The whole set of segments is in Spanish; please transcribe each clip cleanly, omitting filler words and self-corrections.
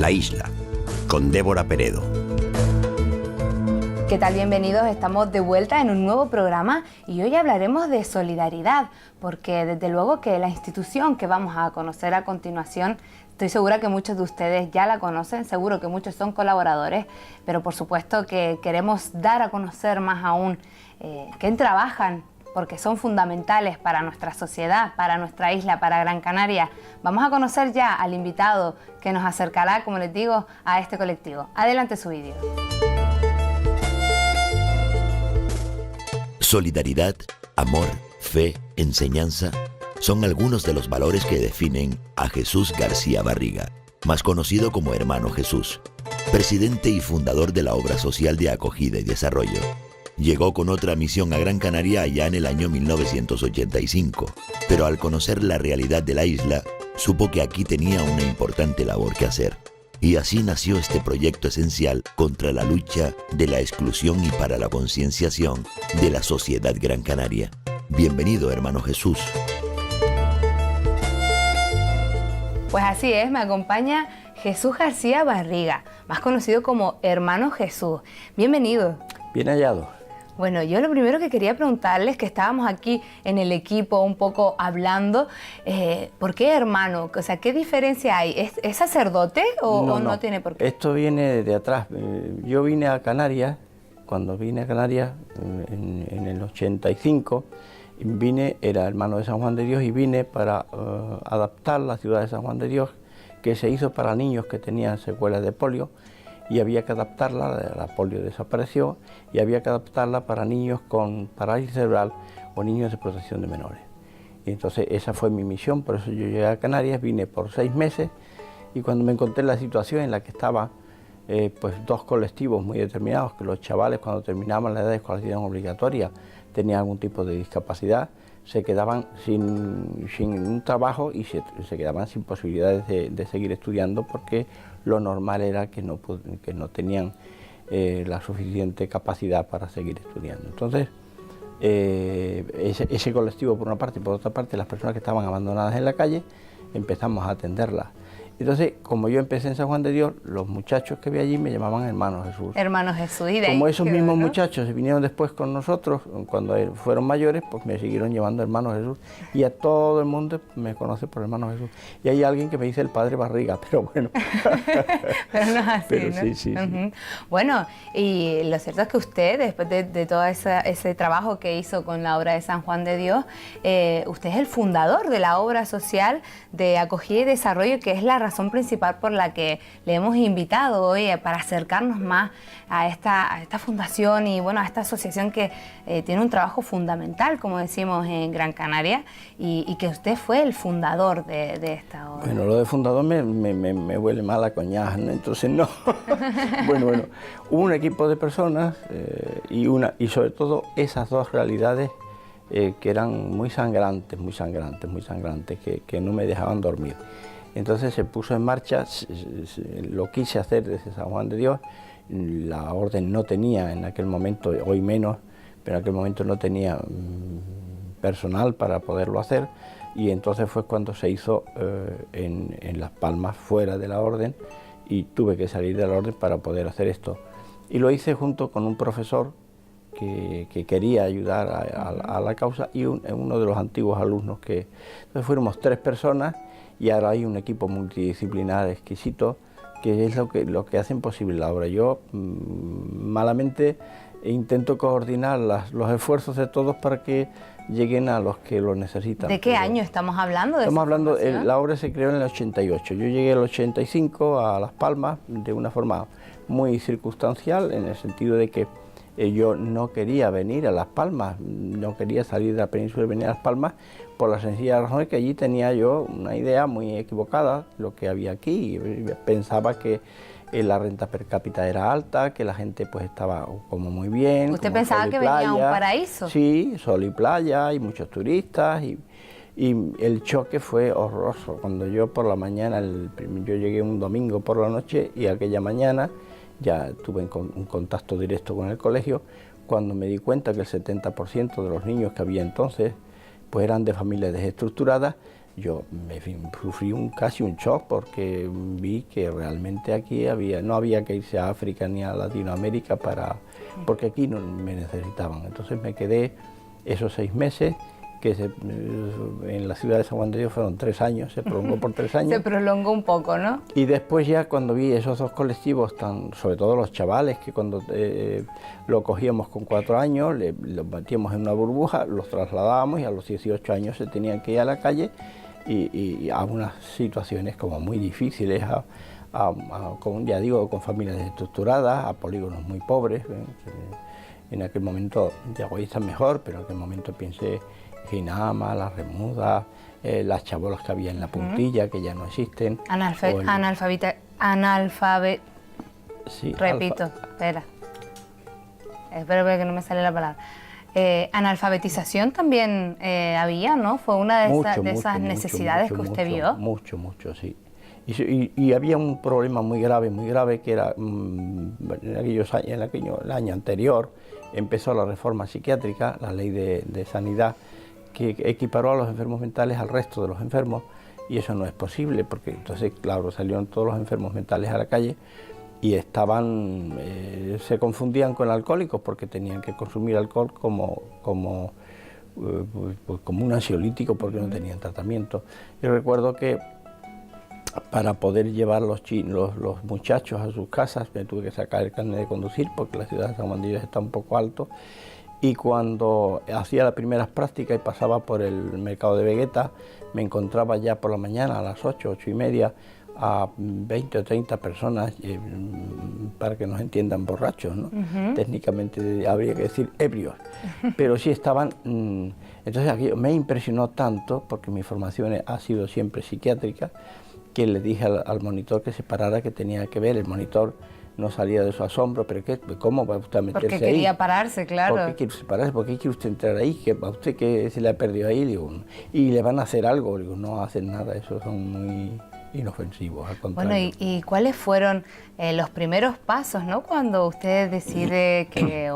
La Isla, con Débora Peredo. ¿Qué tal? Bienvenidos, estamos de vuelta en un nuevo programa y hoy hablaremos de solidaridad, porque desde luego que la institución que vamos a conocer a continuación, estoy segura que muchos de ustedes ya la conocen, seguro que muchos son colaboradores, pero por supuesto que queremos dar a conocer más aún quién trabajan, porque son fundamentales para nuestra sociedad, para nuestra isla, para Gran Canaria. Vamos a conocer ya al invitado que nos acercará, como les digo, a este colectivo. Adelante su vídeo. Solidaridad, amor, fe, enseñanza son algunos de los valores que definen a Jesús García Barriga, más conocido como Hermano Jesús, presidente y fundador de la obra social de acogida y desarrollo. Llegó con otra misión a Gran Canaria allá en el año 1985, pero al conocer la realidad de la isla, supo que aquí tenía una importante labor que hacer. Y así nació este proyecto esencial contra la lucha de la exclusión y para la concienciación de la sociedad gran canaria. Bienvenido, Hermano Jesús. Pues así es, me acompaña Jesús García Barriga, más conocido como Hermano Jesús. Bienvenido. Bien hallado. Bueno, yo lo primero que quería preguntarles, que estábamos aquí en el equipo un poco hablando, ¿por qué hermano? O sea, ¿qué diferencia hay? ¿Es sacerdote o no tiene por qué? Esto viene de atrás. Yo vine a Canarias, cuando vine a Canarias en el 85, era hermano de San Juan de Dios y vine para adaptar la ciudad de San Juan de Dios, que se hizo para niños que tenían secuelas de polio, y había que adaptarla, la polio desapareció, y había que adaptarla para niños con parálisis cerebral o niños de protección de menores. Y entonces esa fue mi misión, por eso yo llegué a Canarias, vine por 6 meses, y cuando me encontré en la situación en la que estaban pues dos colectivos muy determinados, que los chavales cuando terminaban la edad de escolarización obligatoria tenían algún tipo de discapacidad, se quedaban sin un trabajo y se quedaban sin posibilidades de seguir estudiando, porque lo normal era que no tenían la suficiente capacidad para seguir estudiando. Entonces, ese colectivo por una parte y por otra parte las personas que estaban abandonadas en la calle, empezamos a atenderlas. Entonces, como yo empecé en San Juan de Dios, los muchachos que vi allí me llamaban Hermano Jesús. Hermano Jesús. ¿Y de como ahí esos mismos muchachos vinieron después con nosotros, cuando fueron mayores, pues me siguieron llamando Hermano Jesús. Y a todo el mundo me conoce por Hermano Jesús. Y hay alguien que me dice el Padre Barriga, pero bueno. Pero no es así, pero ¿no? Sí, sí. Bueno, y lo cierto es que usted, después de todo ese trabajo que hizo con la obra de San Juan de Dios, usted es el fundador de la obra social de acogida y desarrollo, que es la razón principal por la que le hemos invitado hoy para acercarnos más a esta fundación y bueno, a esta asociación que tiene un trabajo fundamental, como decimos, en Gran Canaria, y que usted fue el fundador de esta obra. Bueno, lo de fundador me huele mal a coñac, ¿no? Entonces no. Bueno, hubo un equipo de personas y sobre todo esas dos realidades que eran muy sangrantes, que no me dejaban dormir. Entonces se puso en marcha, lo quise hacer desde San Juan de Dios. La orden no tenía en aquel momento, hoy menos, pero en aquel momento no tenía personal para poderlo hacer, y entonces fue cuando se hizo en Las Palmas, fuera de la orden, y tuve que salir de la orden para poder hacer esto. Y lo hice junto con un profesor que quería ayudar a la causa y uno de los antiguos alumnos. Entonces fuimos 3 personas y ahora hay un equipo multidisciplinar exquisito, que es lo que hacen posible la obra. Yo malamente intento coordinar los esfuerzos de todos para que lleguen a los que lo necesitan. ¿De qué año estamos hablando? Estamos hablando, la obra se creó en el 88, yo llegué en el 85 a Las Palmas de una forma muy circunstancial, en el sentido de que yo no quería venir a Las Palmas, no quería salir de la península y venir a Las Palmas, por la sencilla razón de que allí tenía yo una idea muy equivocada, lo que había aquí. Pensaba que la renta per cápita era alta, que la gente pues estaba como muy bien. ¿Usted pensaba que venía a un paraíso? Sí, sol y playa y muchos turistas, y el choque fue horroroso. Cuando yo por la mañana, yo llegué un domingo por la noche y aquella mañana ya tuve un contacto directo con el colegio, cuando me di cuenta que el 70% de los niños que había entonces pues eran de familias desestructuradas. yo sufrí casi un shock porque vi que realmente aquí no había que irse a África ni a Latinoamérica porque aquí no me necesitaban. Entonces me quedé esos 6 meses, que en la ciudad de San Juan de Dios fueron 3 años, se prolongó por 3 años. Se prolongó un poco, ¿no? Y después ya cuando vi esos 2 colectivos, sobre todo los chavales, que cuando lo cogíamos con 4 años, los metíamos en una burbuja, los trasladábamos y a los 18 años se tenían que ir a la calle y a unas situaciones como muy difíciles, ya digo, con familias desestructuradas, a polígonos muy pobres. En aquel momento, ya hoy está mejor, pero en aquel momento pensé Ginama, Las Remudas, las chabolas que había en la Puntilla, que ya no existen. Sí, repito, espera que no me sale la palabra. Analfabetización también había, ¿no? Fue una de esas necesidades que usted vio. Mucho, sí. Y había un problema muy grave, que era el año anterior empezó la reforma psiquiátrica, la ley de sanidad, que equiparó a los enfermos mentales al resto de los enfermos, y eso no es posible, porque entonces, claro, salieron todos los enfermos mentales a la calle y se confundían con alcohólicos porque tenían que consumir alcohol como un ansiolítico porque no tenían tratamiento. Yo recuerdo que para poder llevar los muchachos a sus casas me tuve que sacar el carnet de conducir porque la ciudad de San Juan de Dios está un poco alto, y cuando hacía las primeras prácticas y pasaba por el mercado de Vegueta, me encontraba ya por la mañana a las 8:30 a 20 o 30 personas, para que nos entiendan, borrachos, ¿no? Técnicamente habría que decir ebrios, pero sí estaban. Entonces aquí me impresionó tanto, porque mi formación ha sido siempre psiquiátrica, que le dije al monitor que se parara, que tenía que ver. El monitor no salía de su asombro, pero ¿cómo va usted a meterse ahí? Porque quería pararse, claro. ¿Por qué quiere pararse? ¿Por qué quiere usted entrar ahí? ¿A usted qué se le ha perdido ahí? Digo, y le van a hacer algo. Digo, no hacen nada, esos son muy inofensivos, al contrario. Bueno, ¿y cuáles fueron los primeros pasos, ¿no? Cuando usted decide que,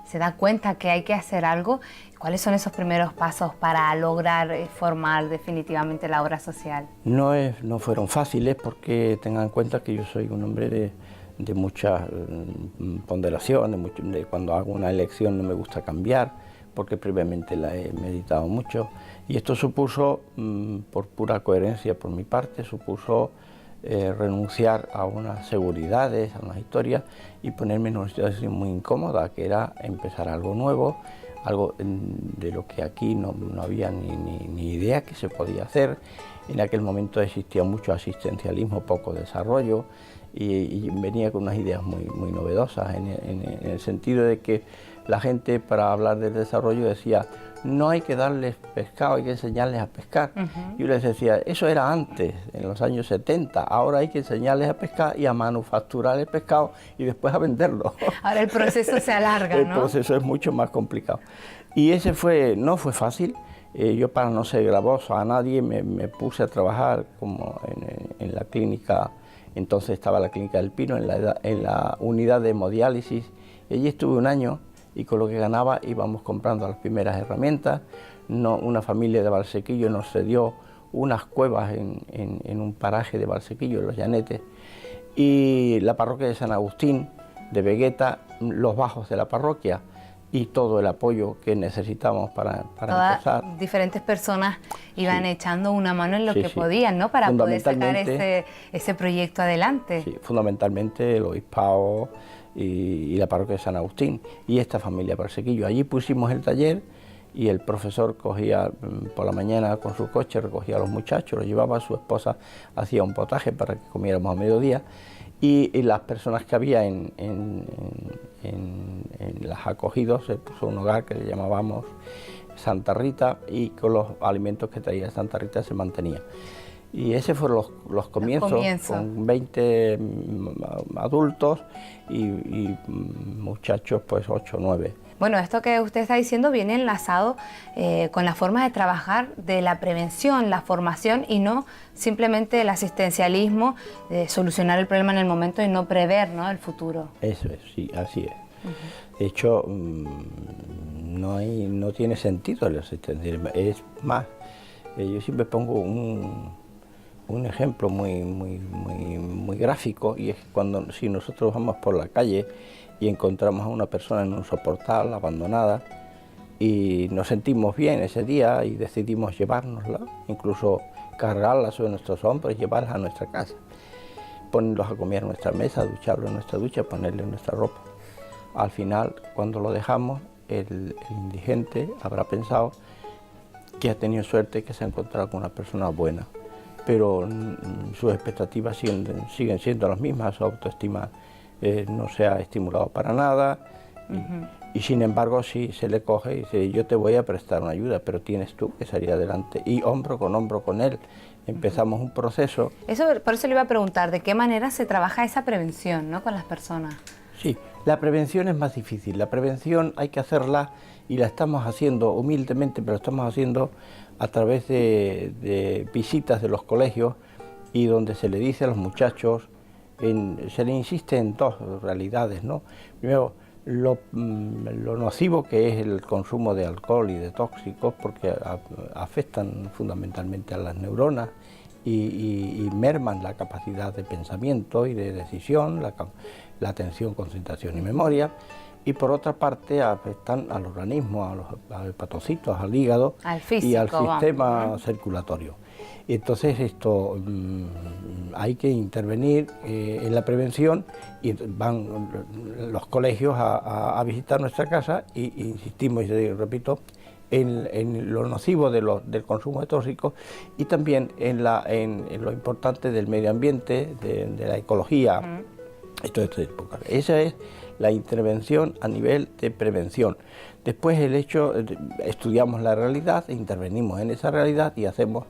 se da cuenta que hay que hacer algo, ¿cuáles son esos primeros pasos para lograr formar definitivamente la obra social? No fueron fáciles, porque tengan en cuenta que yo soy un hombre de mucha ponderación, cuando hago una elección no me gusta cambiar, porque previamente la he meditado mucho, y esto supuso, por pura coherencia por mi parte, supuso renunciar a unas seguridades, a unas historias, y ponerme en una situación muy incómoda, que era empezar algo nuevo, algo de lo que aquí no había ni idea que se podía hacer. En aquel momento existía mucho asistencialismo, poco desarrollo, y venía con unas ideas muy novedosas, en el sentido de que la gente, para hablar del desarrollo, decía: no hay que darles pescado, hay que enseñarles a pescar. Yo les decía, eso era antes, en los años 70, ahora hay que enseñarles a pescar y a manufacturar el pescado y después a venderlo. Ahora el proceso se alarga, ¿no? El proceso es mucho más complicado. Y no fue fácil. Yo, para no ser gravoso a nadie, me puse a trabajar como en la clínica. Entonces estaba la Clínica del Pino, en la unidad de hemodiálisis, y allí estuve 1 año, y con lo que ganaba íbamos comprando las primeras herramientas. Una familia de Valsequillo nos cedió unas cuevas en un paraje de Valsequillo, en Los Llanetes, y la parroquia de San Agustín de Vegueta, los bajos de la parroquia, y todo el apoyo que necesitábamos para empezar. Diferentes personas iban echando una mano en lo que podían, ¿no? Para poder sacar ese proyecto adelante. Sí, fundamentalmente el obispado y la parroquia de San Agustín y esta familia Valsequillo. Allí pusimos el taller, y el profesor cogía por la mañana con su coche, recogía a los muchachos, los llevaba, su esposa hacía un potaje para que comiéramos a mediodía, y las personas que había en las acogidos, se puso un hogar que le llamábamos Santa Rita, y con los alimentos que traía Santa Rita se mantenía. Y ese fueron los comienzos, con 20 adultos y muchachos, pues 8 o 9. Bueno, esto que usted está diciendo viene enlazado con la forma de trabajar de la prevención, la formación, y no simplemente el asistencialismo, de solucionar el problema en el momento y no prever, ¿no?, el futuro. Eso es, sí, así es. De hecho, no tiene sentido el asistencialismo. Es más, Yo siempre pongo un ejemplo muy gráfico, y es cuando si nosotros vamos por la calle y encontramos a una persona en un soportal abandonada y nos sentimos bien ese día y decidimos llevárnosla, incluso cargarla sobre nuestros hombros y llevarla a nuestra casa, ponerlos a comer en nuestra mesa, ducharlo en nuestra ducha, ponerle nuestra ropa. Al final, cuando lo dejamos, el indigente habrá pensado que ha tenido suerte, que se ha encontrado con una persona buena, pero sus expectativas siguen siendo las mismas, su autoestima no se ha estimulado para nada, y sin embargo si se le coge y dice, yo te voy a prestar una ayuda, pero tienes tú que salir adelante, y hombro con él empezamos un proceso. Por eso le iba a preguntar, ¿de qué manera se trabaja esa prevención, ¿no?, con las personas? Sí, la prevención es más difícil, la prevención hay que hacerla, y la estamos haciendo humildemente, pero estamos haciendo a través de visitas de los colegios, y donde se le dice a los muchachos, se le insiste en dos realidades, ¿no? Primero, lo nocivo que es el consumo de alcohol y de tóxicos, porque afectan fundamentalmente a las neuronas y merman la capacidad de pensamiento y de decisión, la atención, concentración y memoria. Y por otra parte afectan al organismo, a los hepatocitos, al hígado, al físico, y al sistema circulatorio. Entonces esto hay que intervenir en la prevención, y van los colegios a visitar nuestra casa, y insistimos, y repito, en lo nocivo del consumo de tóxicos, y también en lo importante del medio ambiente, de la ecología. Esa es la intervención a nivel de prevención. Después estudiamos la realidad, intervenimos en esa realidad y hacemos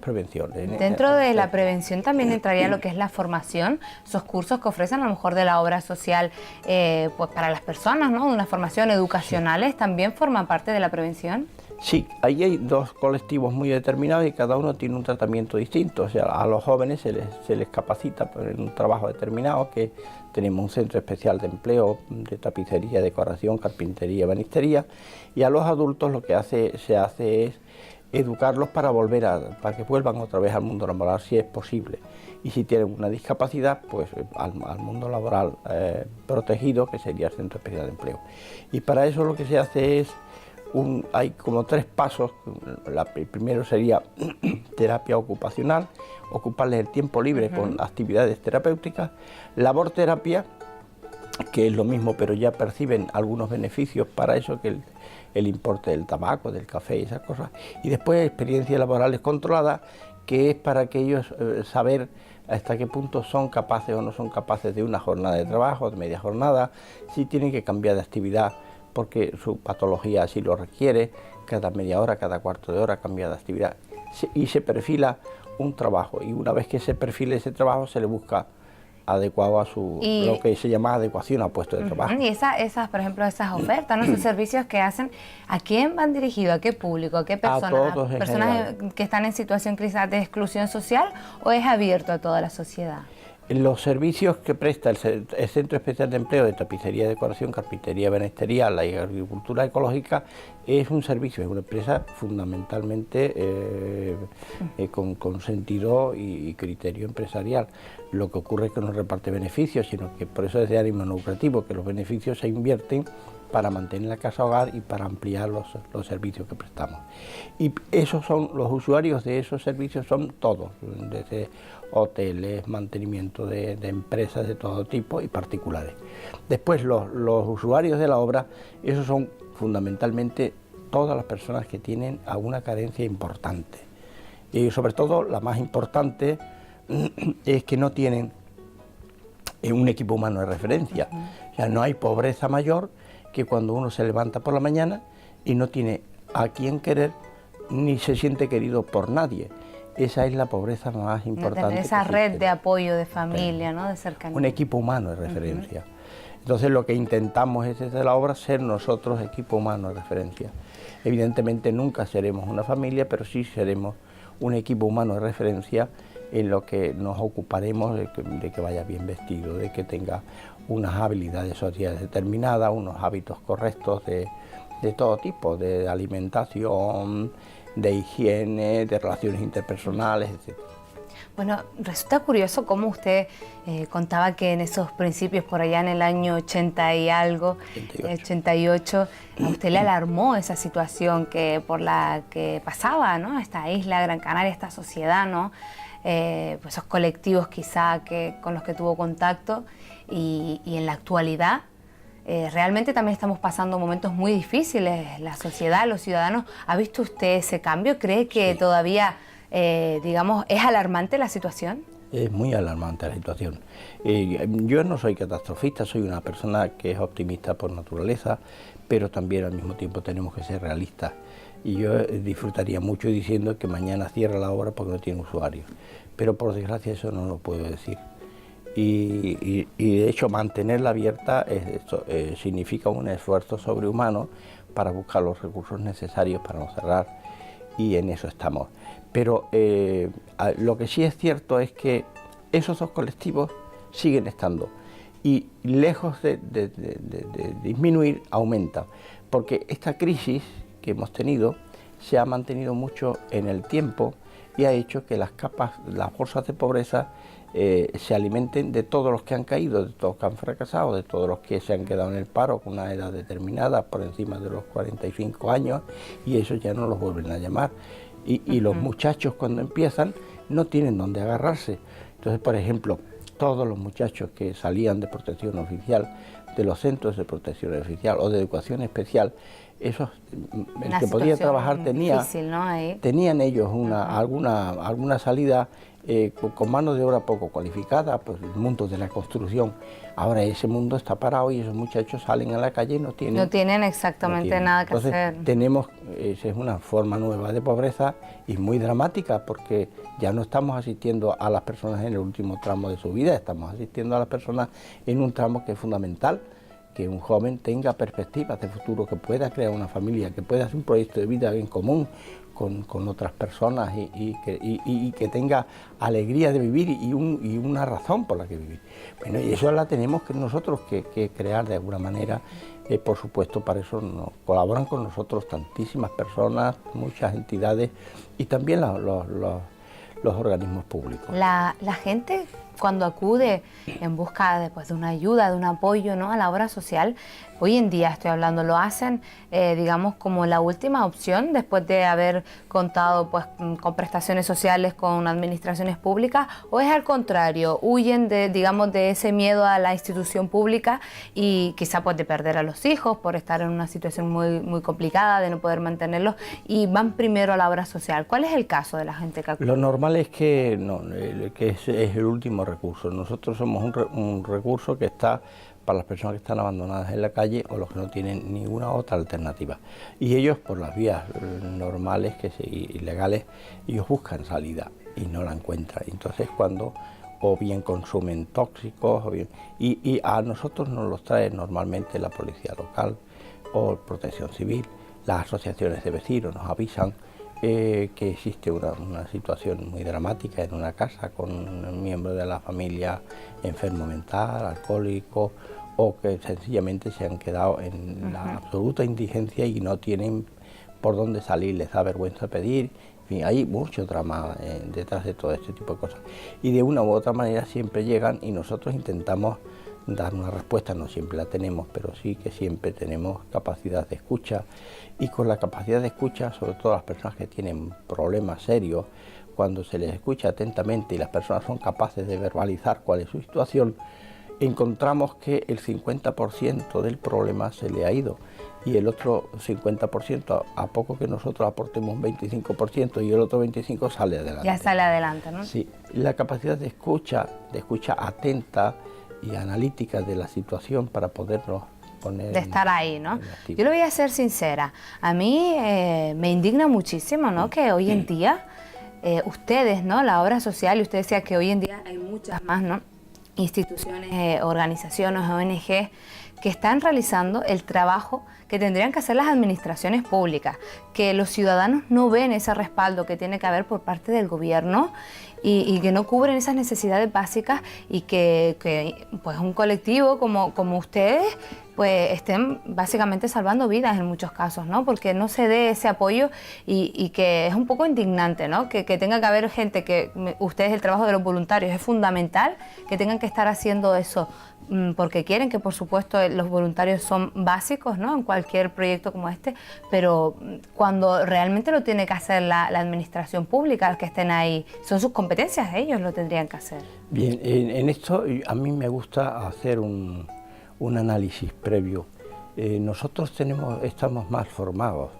prevención. Dentro de la prevención también entraría lo que es la formación, esos cursos que ofrecen a lo mejor de la obra social pues para las personas, ¿no?, una formación educacionales, sí. ¿También forman parte de la prevención? Sí, ahí hay dos colectivos muy determinados y cada uno tiene un tratamiento distinto. O sea, a los jóvenes se les capacita en un trabajo determinado, que tenemos un centro especial de empleo de tapicería, decoración, carpintería, ebanistería, y a los adultos lo que se hace es educarlos para que vuelvan otra vez al mundo laboral, si es posible, y si tienen una discapacidad, pues al mundo laboral protegido, que sería el Centro Especial de Empleo. Y para eso lo que se hace es, hay como 3 pasos. El primero sería terapia ocupacional, ocuparles el tiempo libre con actividades terapéuticas, labor terapia, que es lo mismo, pero ya perciben algunos beneficios para eso, que el importe del tabaco, del café y esas cosas. Y después experiencias laborales controladas, que es para que ellos saber hasta qué punto son capaces o no son capaces de una jornada de trabajo, de media jornada, si tienen que cambiar de actividad porque su patología así lo requiere, cada media hora, cada cuarto de hora cambiar de actividad. Y se perfila un trabajo, y una vez que se perfile ese trabajo se le busca adecuado a lo que se llama adecuación a puesto de trabajo. Y por ejemplo, esas ofertas, ¿no?, esos servicios que hacen, ¿a quién van dirigidos? ¿A qué público? ¿A qué personas? A todos en ¿Personas general que están en situación quizás de exclusión social, o es abierto a toda la sociedad? Los servicios que presta el Centro Especial de Empleo de Tapicería, Decoración, Carpintería, Ebanistería, la agricultura ecológica, es un servicio, es una empresa fundamentalmente con sentido y criterio empresarial. Lo que ocurre es que no reparte beneficios, sino que por eso es de ánimo no lucrativo, que los beneficios se invierten para mantener la casa hogar y para ampliar los servicios que prestamos. Y esos son los usuarios de esos servicios, son todos, desde hoteles, mantenimiento de empresas de todo tipo y particulares. Después los usuarios de la obra, esos son fundamentalmente todas las personas que tienen alguna carencia importante. Y sobre todo la más importante es que no tienen un equipo humano de referencia. O sea, no hay pobreza mayor que cuando uno se levanta por la mañana y no tiene a quién querer, ni se siente querido por nadie. Esa es la pobreza más importante. Esa red de apoyo, de familia, ¿no?, de cercanía. Un equipo humano de referencia. Entonces lo que intentamos es desde la obra ser nosotros equipo humano de referencia. Evidentemente nunca seremos una familia, pero sí seremos un equipo humano de referencia en lo que nos ocuparemos de que vaya bien vestido, de que tenga unas habilidades sociales determinadas, unos hábitos correctos de todo tipo, de alimentación, de higiene, de relaciones interpersonales, etc. Bueno, resulta curioso cómo usted contaba que en esos principios, por allá en el año 80 y algo, 88, a usted le alarmó esa situación por la que pasaba, ¿no? Esta isla, Gran Canaria, esta sociedad, ¿no? Pues esos colectivos quizá con los que tuvo contacto y en la actualidad realmente también estamos pasando momentos muy difíciles, la sociedad, los ciudadanos. ¿Ha visto usted ese cambio? ¿Cree que Sí. todavía, digamos, es alarmante la situación? Es muy alarmante la situación. Yo no soy catastrofista, soy una persona que es optimista por naturaleza, pero también al mismo tiempo tenemos que ser realistas. Y yo disfrutaría mucho diciendo que mañana cierra la obra porque no tiene usuarios, pero por desgracia eso no lo puedo decir. Y de hecho mantenerla abierta significa un esfuerzo sobrehumano para buscar los recursos necesarios para no cerrar, y en eso estamos. Pero lo que sí es cierto es que esos dos colectivos siguen estando y lejos de disminuir, aumentan, porque esta crisis que hemos tenido se ha mantenido mucho en el tiempo y ha hecho que las bolsas de pobreza se alimenten de todos los que han caído, de todos los que han fracasado, de todos los que se han quedado en el paro con una edad determinada, por encima de los 45 años, y eso ya no los vuelven a llamar. Y los muchachos cuando empiezan no tienen dónde agarrarse. Entonces, por ejemplo, todos los muchachos que salían de protección oficial, de los centros de protección oficial o de educación especial, esos, el que podía trabajar difícil, ¿no? tenían ellos alguna salida con mano de obra poco cualificada, pues el mundo de la construcción. Ahora ese mundo está parado y esos muchachos salen a la calle y no tienen exactamente nada que Entonces, hacer. Esa es una forma nueva de pobreza y muy dramática, porque ya no estamos asistiendo a las personas en el último tramo de su vida, estamos asistiendo a las personas en un tramo que es fundamental, que un joven tenga perspectivas de futuro, que pueda crear una familia, que pueda hacer un proyecto de vida en común con otras personas y que tenga alegría de vivir y una razón por la que vivir. Bueno, y eso la tenemos nosotros que crear de alguna manera. Por supuesto, para eso colaboran con nosotros tantísimas personas, muchas entidades y también los organismos públicos. La gente cuando acude en busca de una ayuda, de un apoyo, ¿no?, a la obra social, hoy en día estoy hablando, lo hacen, digamos, como la última opción después de haber contado pues con prestaciones sociales, con administraciones públicas, o es al contrario, huyen de ese miedo a la institución pública y quizá pues de perder a los hijos por estar en una situación muy, muy complicada, de no poder mantenerlos, y van primero a la obra social. ¿Cuál es el caso de la gente que acude? Lo normal es que es el último recurso. Nosotros somos un recurso que está para las personas que están abandonadas en la calle o los que no tienen ninguna otra alternativa. Y ellos, por las vías normales y legales, ellos buscan salida y no la encuentran. Entonces, cuando o bien consumen tóxicos, o bien, y a nosotros nos los trae normalmente la policía local o Protección Civil, las asociaciones de vecinos nos avisan que existe una situación muy dramática en una casa con un miembro de la familia enfermo mental, alcohólico, o que sencillamente se han quedado en la absoluta indigencia y no tienen por dónde salir, les da vergüenza pedir. En fin, hay mucho drama detrás de todo este tipo de cosas. Y de una u otra manera siempre llegan y nosotros intentamos dar una respuesta, no siempre la tenemos, pero sí que siempre tenemos capacidad de escucha, y con la capacidad de escucha, sobre todo las personas que tienen problemas serios, cuando se les escucha atentamente y las personas son capaces de verbalizar cuál es su situación, encontramos que el 50% del problema se le ha ido y el otro 50%, a poco que nosotros aportemos un 25% y el otro 25% sale adelante. Ya sale adelante, ¿no? Sí, la capacidad de escucha atenta y analítica de la situación para podernos poner... De estar ahí, ¿no? Yo le voy a ser sincera, a mí me indigna muchísimo, ¿no?, que hoy en día ustedes, ¿no?, la obra social, y usted decía que hoy en día hay muchas más, ¿no?, instituciones, organizaciones, ONG, que están realizando el trabajo que tendrían que hacer las administraciones públicas, que los ciudadanos no ven ese respaldo que tiene que haber por parte del gobierno y que no cubren esas necesidades básicas y que pues un colectivo como ustedes pues estén básicamente salvando vidas en muchos casos, ¿no? Porque no se dé ese apoyo y que es un poco indignante, ¿no? Que tenga que haber gente ustedes, el trabajo de los voluntarios es fundamental, que tengan que estar haciendo eso porque quieren, que por supuesto los voluntarios son básicos, ¿no? En cualquier proyecto como este, pero cuando realmente lo tiene que hacer la administración pública, que estén ahí, son sus competencias, ellos lo tendrían que hacer. Bien, en esto a mí me gusta hacer un análisis previo. Nosotros estamos mal formados,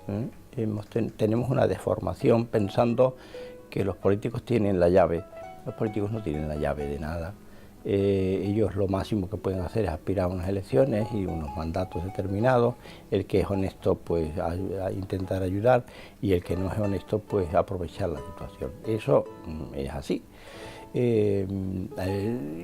tenemos una deformación pensando que los políticos tienen la llave. Los políticos no tienen la llave de nada. Ellos lo máximo que pueden hacer es aspirar a unas elecciones y unos mandatos determinados. El que es honesto pues a intentar ayudar, y el que no es honesto pues aprovechar la situación. Eso es así.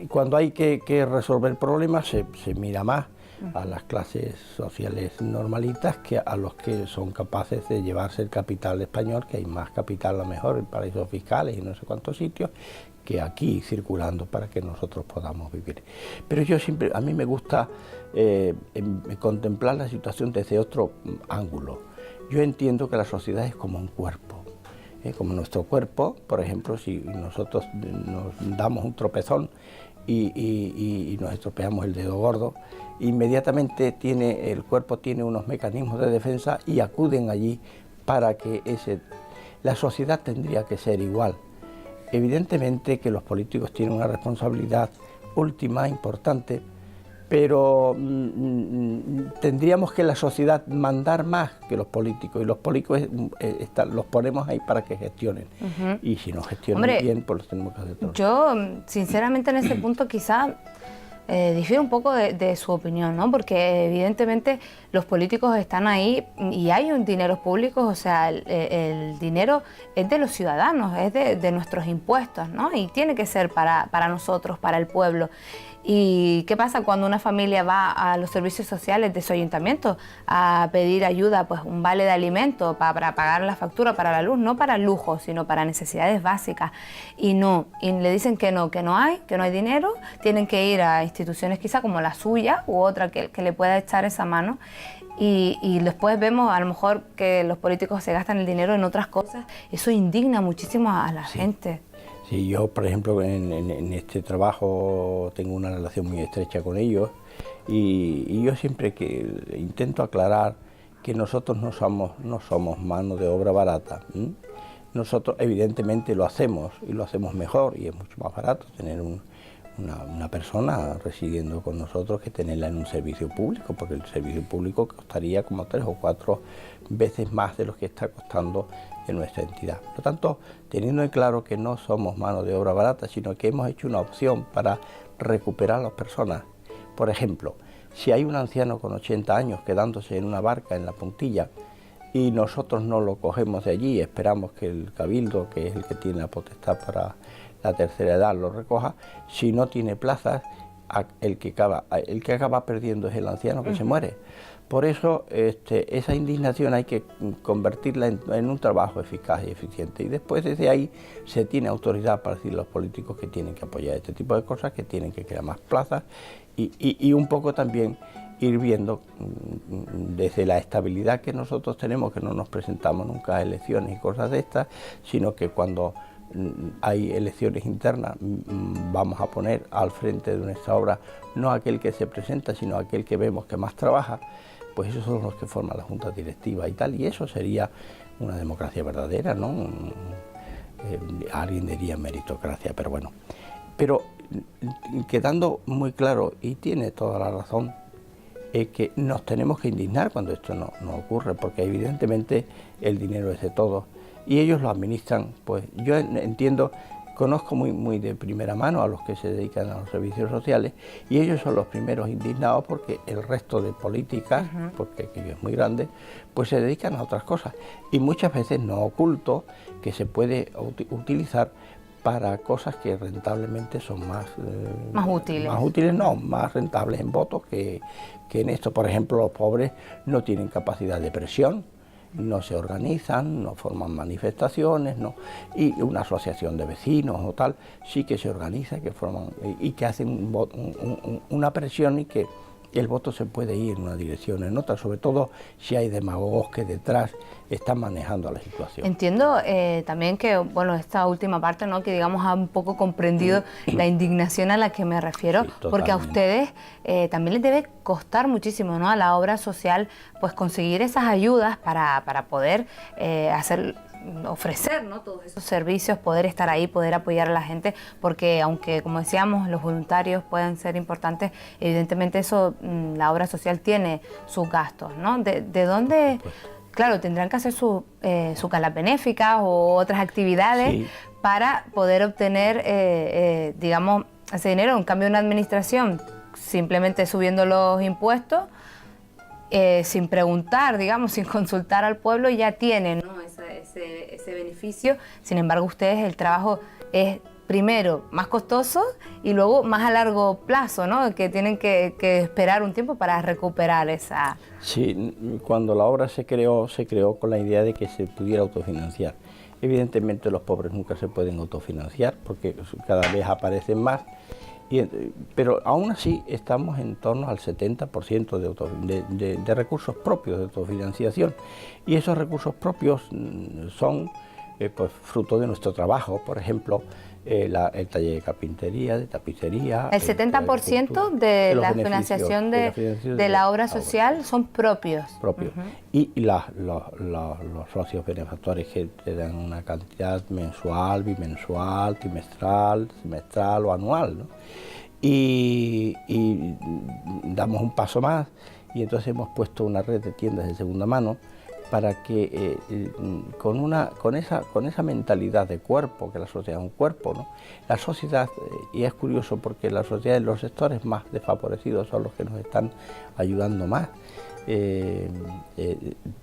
Cuando hay que resolver problemas se mira más a las clases sociales normalitas que a los que son capaces de llevarse el capital español, que hay más capital a lo mejor en paraísos fiscales y no sé cuántos sitios, que aquí circulando para que nosotros podamos vivir. Pero a mí me gusta contemplar la situación desde otro ángulo. Yo entiendo que la sociedad es como un cuerpo. Como nuestro cuerpo, por ejemplo, si nosotros nos damos un tropezón y nos estropeamos el dedo gordo, inmediatamente el cuerpo tiene unos mecanismos de defensa y acuden allí para que la sociedad tendría que ser igual. Evidentemente que los políticos tienen una responsabilidad última, importante, pero tendríamos que la sociedad mandar más que los políticos, y los políticos los ponemos ahí para que gestionen. Y si no gestionan bien, pues los tenemos que hacer todos. Yo, sinceramente, en ese punto quizá difiero un poco de su opinión, ¿no? Porque evidentemente los políticos están ahí y hay un dinero público, o sea, el dinero es de los ciudadanos, es de nuestros impuestos, ¿no? Y tiene que ser para nosotros, para el pueblo. ¿Y qué pasa cuando una familia va a los servicios sociales de su ayuntamiento a pedir ayuda, pues un vale de alimento para pagar la factura para la luz, no para lujo, sino para necesidades básicas? Y le dicen que no hay dinero, tienen que ir a instituciones quizá como la suya u otra que le pueda echar esa mano. Y después vemos a lo mejor que los políticos se gastan el dinero en otras cosas. Eso indigna muchísimo a la gente. Sí, yo, por ejemplo, en este trabajo tengo una relación muy estrecha con ellos y yo siempre que intento aclarar que nosotros no somos mano de obra barata. Nosotros evidentemente lo hacemos y lo hacemos mejor, y es mucho más barato tener una persona residiendo con nosotros que tenerla en un servicio público, porque el servicio público costaría como 3 o 4 veces más de lo que está costando en nuestra entidad. Por lo tanto, teniendo en claro que no somos mano de obra barata, sino que hemos hecho una opción para recuperar a las personas. Por ejemplo, si hay un anciano con 80 años quedándose en una barca en la Puntilla y nosotros no lo cogemos de allí, esperamos que el Cabildo, que es el que tiene la potestad para la tercera edad, lo recoja, si no tiene plazas, el que acaba perdiendo es el anciano que se muere. Por eso esa indignación hay que convertirla en un trabajo eficaz y eficiente, y después desde ahí se tiene autoridad para decir a los políticos que tienen que apoyar este tipo de cosas, que tienen que crear más plazas y un poco también ir viendo desde la estabilidad que nosotros tenemos, que no nos presentamos nunca a elecciones y cosas de estas, sino que cuando hay elecciones internas vamos a poner al frente de nuestra obra no aquel que se presenta, sino aquel que vemos que más trabaja. Pues esos son los que forman la junta directiva y tal, y eso sería una democracia verdadera, ¿no? Alguien diría meritocracia, pero bueno. Pero quedando muy claro, y tiene toda la razón, es que nos tenemos que indignar cuando esto no ocurre, porque evidentemente el dinero es de todos y ellos lo administran. Pues yo entiendo, conozco muy de primera mano a los que se dedican a los servicios sociales, y ellos son los primeros indignados porque el resto de políticas, porque aquello es muy grande, pues se dedican a otras cosas, y muchas veces no oculto que se puede utilizar para cosas que rentablemente son más útiles. Más útiles, no, más rentables en votos que en esto. Por ejemplo, los pobres no tienen capacidad de presión, no se organizan, no forman manifestaciones, no, y una asociación de vecinos o tal sí que se organiza, que forman y que hacen una presión y que el voto se puede ir en una dirección o en otra, sobre todo si hay demagogos que detrás están manejando la situación. Entiendo también que, bueno, esta última parte, ¿no?, que digamos ha un poco comprendido la indignación a la que me refiero, sí, porque a ustedes también les debe costar muchísimo, ¿no?, a la obra social, pues conseguir esas ayudas para poder ofrecer, ¿no?, todos esos servicios, poder estar ahí, poder apoyar a la gente, porque aunque, como decíamos, los voluntarios pueden ser importantes, evidentemente eso, la obra social tiene sus gastos, ¿no? ¿De dónde? Claro, tendrán que hacer su calas benéficas o otras actividades, sí, para poder obtener, digamos, ese dinero. En cambio, una administración simplemente subiendo los impuestos, sin preguntar, digamos, sin consultar al pueblo, ya tienen, ¿no?, ese beneficio. Sin embargo, ustedes, el trabajo es primero más costoso y luego más a largo plazo, ¿no?, que tienen que esperar un tiempo para recuperar esa... Sí, cuando la obra se creó con la idea de que se pudiera autofinanciar. Evidentemente los pobres nunca se pueden autofinanciar porque cada vez aparecen más, pero aún así estamos en torno al 70% de recursos propios de autofinanciación, y esos recursos propios son pues, fruto de nuestro trabajo. Por ejemplo, el taller de carpintería, de tapicería. El 70% de la financiación de la obra social son propios. Y los socios benefactores que te dan una cantidad mensual, bimensual, trimestral, semestral o anual, ¿no? Y damos un paso más, y entonces hemos puesto una red de tiendas de segunda mano para que con esa mentalidad de cuerpo, que la sociedad es un cuerpo, ¿no? La sociedad, y es curioso porque la sociedad en los sectores más desfavorecidos son los que nos están ayudando más.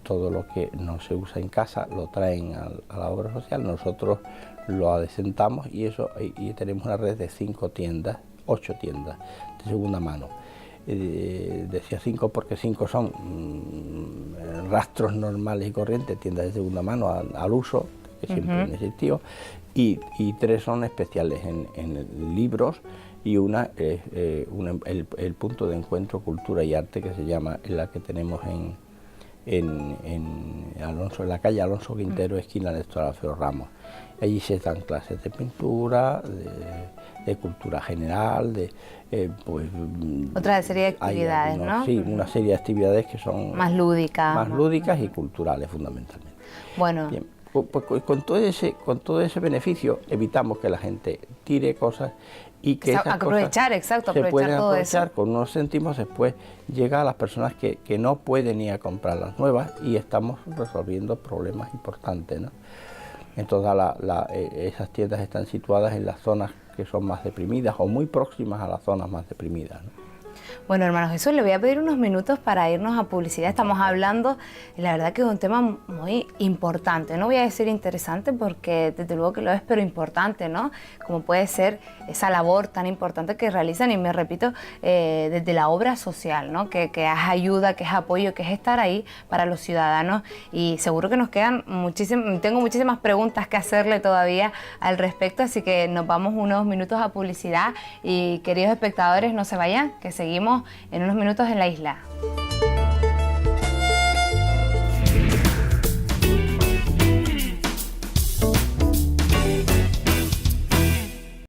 Todo lo que no se usa en casa lo traen a la obra social, nosotros lo adecentamos y tenemos una red de 8 tiendas de segunda mano. Decía 5 porque 5 son rastros normales y corrientes, tiendas de segunda mano al uso, que siempre han existido, y 3 son especiales en libros, y una es el punto de encuentro cultura y arte, que se llama, en la que tenemos en la calle Alonso Quintero, esquina Néstor Alfredo Ramos. Allí se dan clases de pintura, de cultura general, otra serie de actividades, ¿no? Sí, una serie de actividades que son más lúdicas. Más lúdicas y culturales, fundamentalmente. Bueno. Bien, pues con todo ese beneficio evitamos que la gente tire cosas y que esas aprovechar cosas se pueden aprovechar con unos céntimos. Después llega a las personas que no pueden ir a comprar las nuevas, y estamos resolviendo problemas importantes, ¿no? Entonces esas tiendas están situadas en las zonas que son más deprimidas o muy próximas a las zonas más deprimidas, ¿no? Bueno, hermano Jesús, le voy a pedir unos minutos para irnos a publicidad. Estamos hablando, la verdad que es un tema muy importante. No voy a decir interesante porque desde luego que lo es, pero importante, ¿no? Como puede ser esa labor tan importante que realizan, y me repito, desde la obra social, ¿no? Que es ayuda, que es apoyo, que es estar ahí para los ciudadanos. Y seguro que nos quedan tengo muchísimas preguntas que hacerle todavía al respecto, así que nos vamos unos minutos a publicidad, y queridos espectadores, no se vayan, que seguimos en unos minutos en la isla.